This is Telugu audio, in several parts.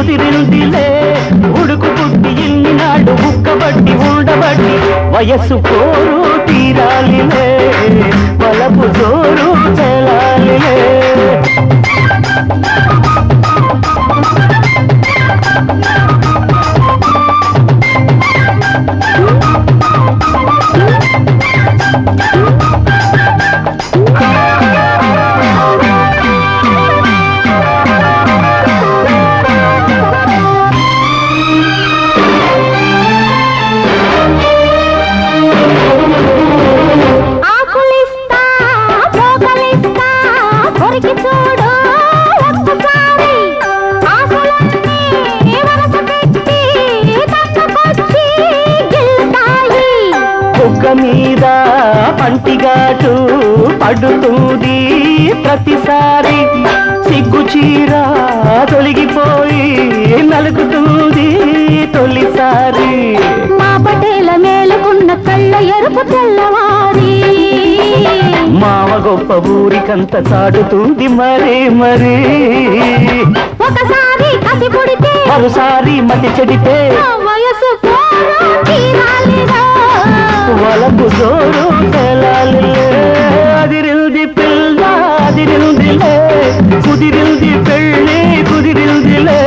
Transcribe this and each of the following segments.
కుదిరిందిలే ఉడుకు పుట్టి ఇన్నాడు ఉక్కబట్టి ఉండబట్టి వయస్సు కోరు తీరాలిలే వలపు జోరు తెలాలిలే మీద పంటిగాటు పడుతుంది ప్రతిసారి సిగ్గు చీర తొలగిపోయి నలుగుతుంది తొలిసారి మా పటేల మేలుకున్న కళ్ళ ఎరుపు తెల్లవారి మావ గొప్ప ఊరికంత చాటుతుంది మరీ మరీ ఒకసారి కసి పుడితే మరోసారి మతి చెడితే వయసు వలపు జోరు తెలాలిలే అదిరిల్ది పిల్ల అదిరిల్దిలే కుదిరిల్ది పెళ్ళి కుదిరిల్దిలే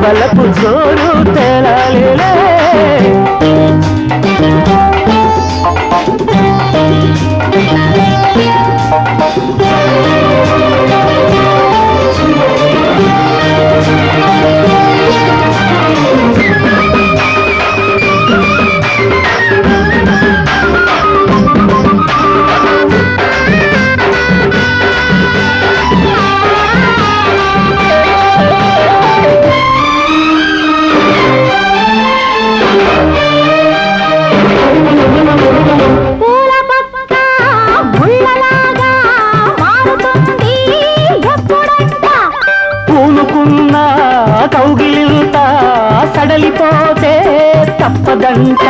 వలపు జోరు తెలాలిలే కౌగిలింత సడలిపోతే తప్పదంట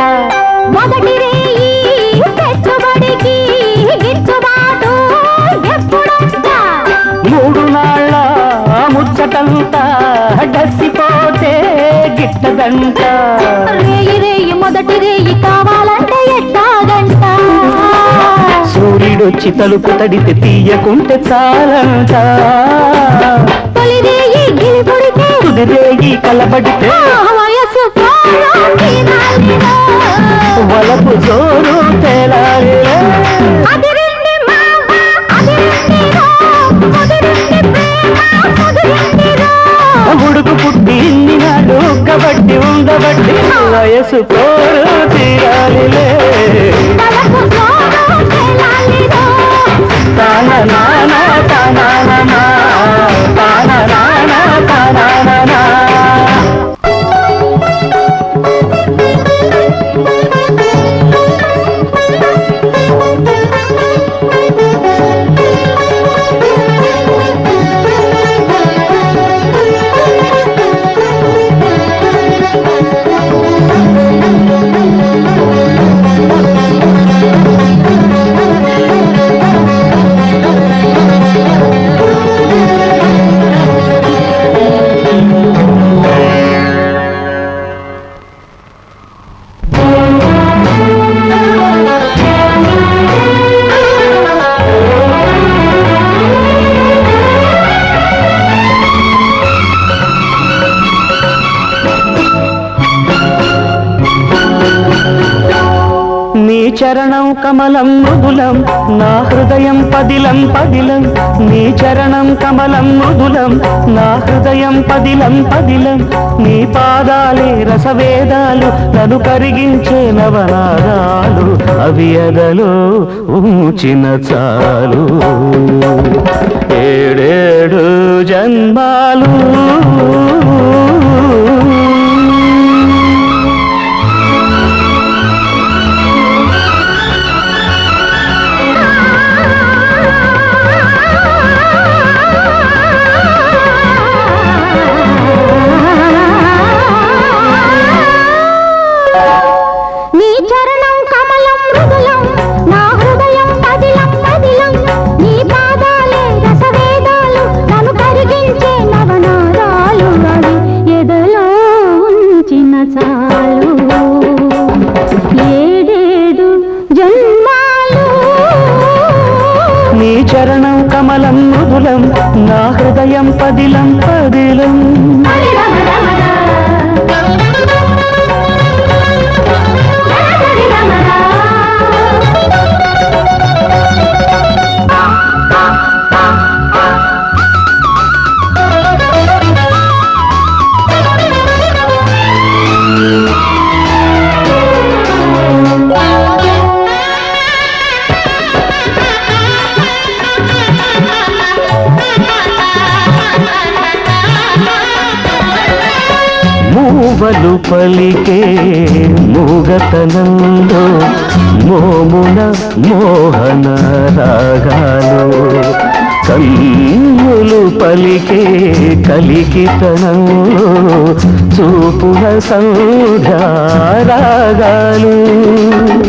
మొదటి రేయి పెట్టుబడికి గిట్టుబాటు ఎప్పుడంట మూడు నాళ్ళ ముచ్చటంతా డసిపోతే గిట్టదంట రేయి రేయి మొదటి రేయి కావాలంటే ఎట్టాగంట సూర్యుడొచ్చి తలుపు తడితే తీయకుంటే చాలంట తొలి రేయి గిలిపుడితే తుది రేగి కలబడితే వయసు వలపు జోరు తేలాలిలే ఉడుకు పుట్టి ఇన్ని నాడు కబట్టి ఉండబట్టి వయసు కోరు తీరాలిలే తాన నాన తానా తాన నాన తానా చరణం కమలం మృదులం నా హృదయం పదిలం పదిలం నీ చరణం కమలం మృదులం నా హృదయం పదిలం పదిలం నీ పాదాలే రసవేదాలు నన్ను కరిగించే నవనాదాలు అవి ఎదలో ఉంచిన చాలు ఏడేడు జన్మాలు నీ చరణం కమలం మృదులం నా హృదయం పదిలం హృదయం పదిలం పదిలం మూవలు పలికే మూగతనంలో మోమున మోహన రాగాలు కన్నులు పలికే కలికితనంలో చూపున సంధ్యారాగాలు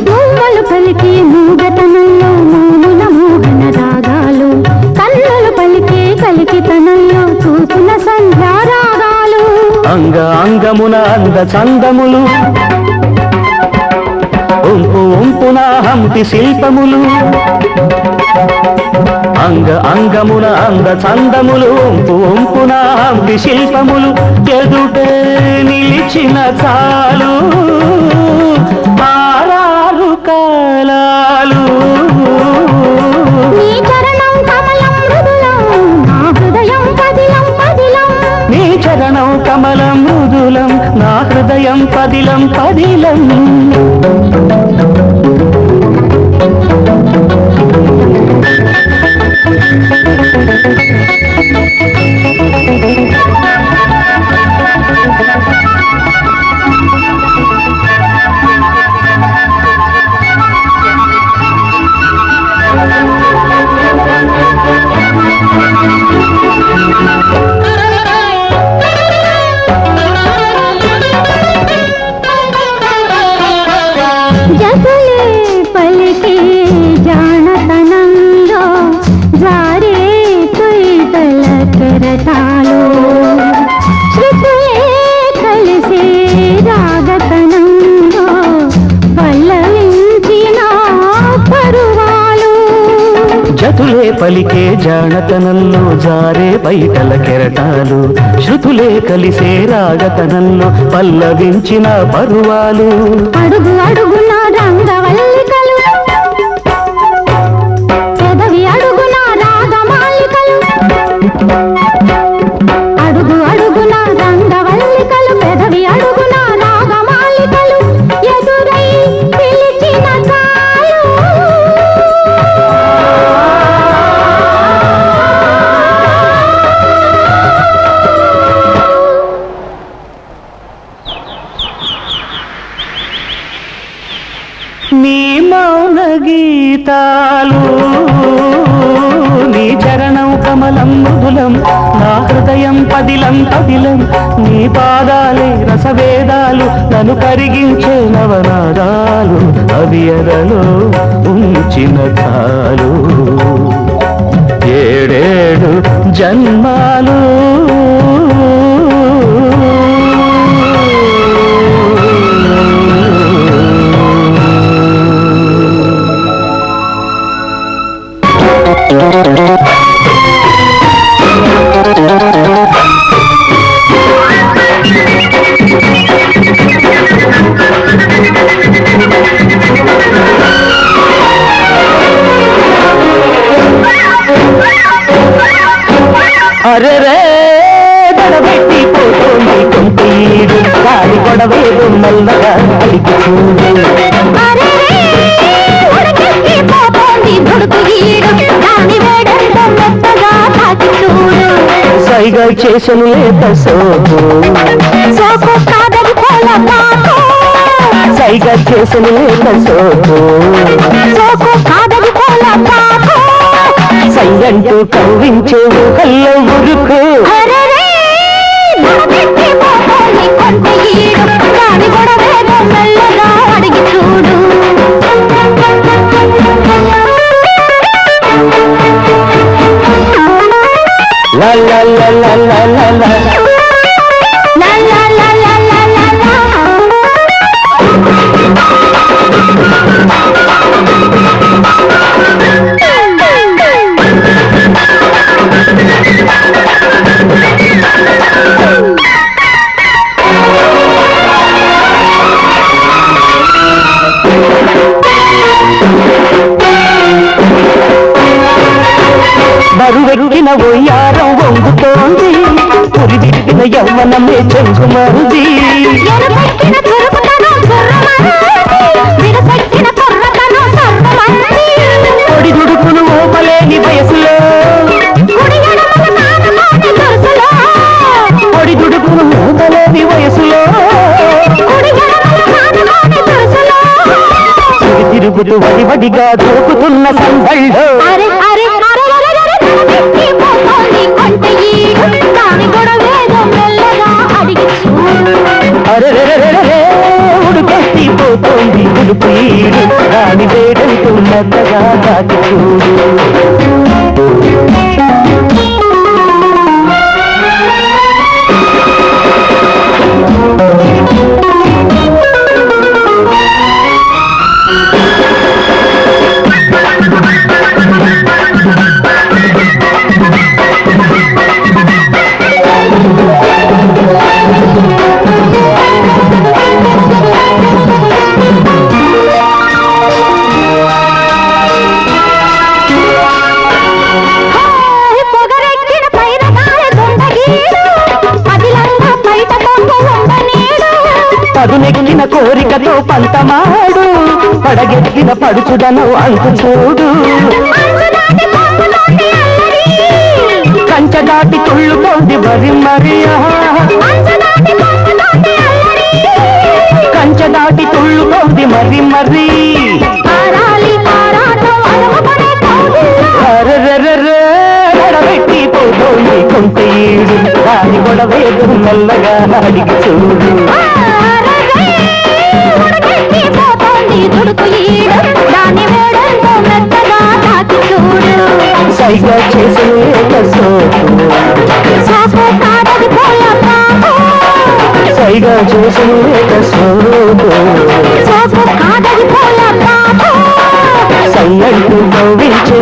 మూవలు పలికే మూగతనంలో మోమున మోహన రాగాలు కన్నులు పలికే కలికితనంలో చూపున సంధ్యారాగాలు అంగ అంగమున అంద చందములు ఉంపు ఉంపున హంపి శిల్పములు అంగ అంగమున అంద చందములు ఉంపు ఉంపున హంపి శిల్పములు ఎదుటే నిలిచిన చాలు ఆరాలు కాలాలు నీ చరణం కమలం మృదులం నా హృదయం పదిలం పదిలం నీ చరణం కమలం మృదులం నా హృదయం పదిలం పదిలం జతులే పలికే జానతనంలో జారే తుయితల కెరటాలు శృతులే కలిసే రాగతనంలో పల్లవించిన పరువాలు జతులే పలికే జానతనంలో జారే బయటల కెరటాలు శృతులే కలిసే రాగతనంలో పల్లవించిన పరువాలు అడుగు అడుగున రంగవల్లికలు పెదవి అడుగున రాగమాలికలు అడుగు అడుగున రంగవల్లికలు పెదవి అడుగున రాగమాలికలు ఎదురై పిలిచిన చాలు నీ మౌన గీతాలు నీ చరణం కమలం మృదులం నా హృదయం పదిలం పదిలం నీ పాదాలే రసవేదాలు నన్ను కరిగించే నవనాదాలు అవి ఎదలో ఉంచిన చాలు ఏడేడు జన్మాలు అరే రే గడబెట్టి పోతుంది కొంతీడు గాలి గొడవేదు మెల్లగా అడిగి చూడు అరెరే, ఉడికెక్కిపోతోంది దుడుకు ఈడు, దాని వేడంతా మెత్తగా తాకి చూడు. సైగా చేసను లేత సోకు సోకు కాదది కోలపాకు, సైగా చేసను లేత సోకు సోకు కాదది కోలపాకు. సైగంటూ కవ్వించే ఊహల్లో ఉరుకు అరెరే, ఉడికెక్కిపోతోంది కొంత ఈడు, దాని గొడవేదో మెల్లగా అడిగి చూడు. లా లా లా లా లా లా లా. లా లా లా లా లా లా లా. బంగారం వంగుతోంది పురిదిరిగిన యవ్వనమే చెంగుమంది ఎనపెట్టిన చురుకుతనం చుర్రమంది, విరపెట్టిన కుర్రతనం సర్వమంది. పొడి దుడుకులు ఊపలేని వయసులో కుడి ఎడమల కానుకోని దురుసులో, పొడి దుడుకులు ఊపలేని వయసులో కుడి ఎడమల కానుకోని దురుసులో. తిరుగుతూ వడివడిగా దూకుతున్న సందళ్ళో అరె అరె అరెరెరెరె నడబెట్టి పోతోంది కొంటె ఈడు, దాని గొడవేదో మెల్లగా అడిగి చూడు. అరెరెరెరెరె ఉడుకెత్తిపోతోంది ఉడుపు ఈడు దాని వేడంటూ మెత్తగా తాకి చూడు పొగరెక్కిన పైన గాలి దుండగీడు, అదిలంగా బయట కొంగు ఉండనీడు. పదునెక్కిన కోరికతో పంతమాడు పడగెత్తిన పడుచుదను అంతు చూడు అంచుదాటి పొంగుతోంది అల్లరి, కంచె దాటి తుళ్ళుతోంది వరి మరియా అంచుదాటి పొంగుతోంది అల్లరి. కంచె దాటి తుళ్ళుతోంది మరి మరి ఆరాలి ఆరాటం అలవపడే కౌగిల్లో, అరెరెరెరె నడబెట్టిపోతోంది కొంత ఈడు దాని గొడవేదు మెల్లగా అడిగి చూడు ఆరగై ఉడకెత్తి పోతోంది దుడుకు ఈడు, దాని వేడంతో మెత్తగా తాకి చూడు. సైగా చేసే సోపు సోపు కాదది పోల పాపు, సైగా చేసే సోపు సోపు కాదది పోల పాపు. సయ్యంటూ కవ్వించే